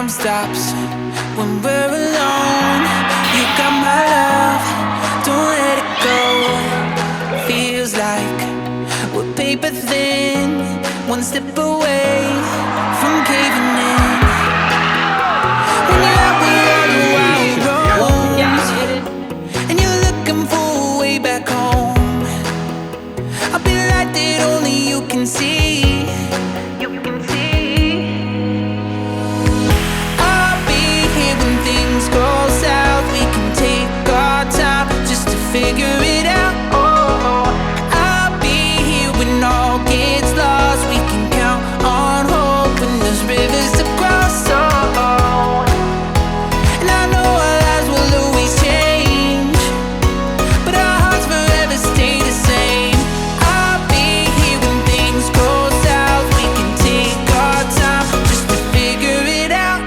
Time stops when we're alone. You got my love, don't let it go. Feels like we're paper thin, one step away from caving in. When you're out with all the wild roads and you're looking for a way back home, I'll be the light that only you can see. Figure it out. Oh, I'll be here when all gets lost. We can count on hope when there's rivers to cross. Oh, and I know our lives will always change, but our hearts forever stay the same. I'll be here when things go south. We can take our time just to figure it out.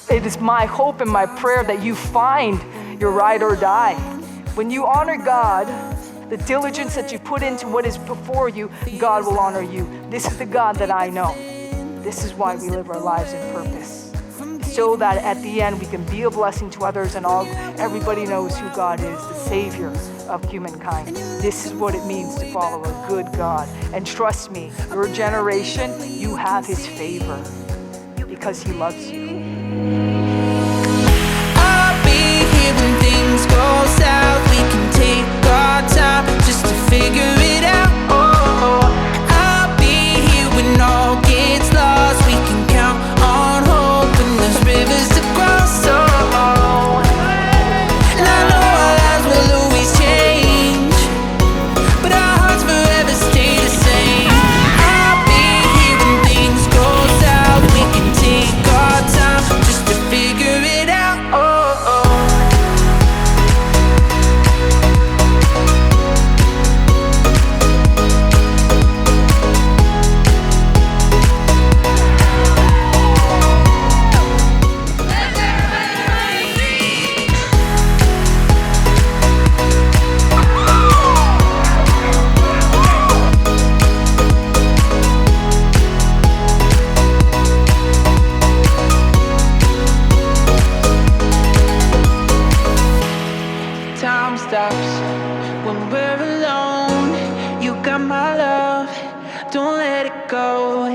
It is my hope and my prayer that you find your ride or die. When you honor God, the diligence that you put into what is before you, God will honor you. This is the God that I know. This is why we live our lives in purpose, so that at the end we can be a blessing to others and everybody knows who God is, the Savior of humankind. This is what it means to follow a good God. And trust me, your generation, you have His favor because He loves you. I'll be here when things go south. We can take our time just to figure it out. Oh, I'll be here when all gets lost. We can count on hope when there's rivers to cross. Oh, and I know our lives will always change, but our hearts forever stay the same. I'll be here when things go south. We can take our time just to figure it out. Time stops when we're alone. You got my love, don't let it go.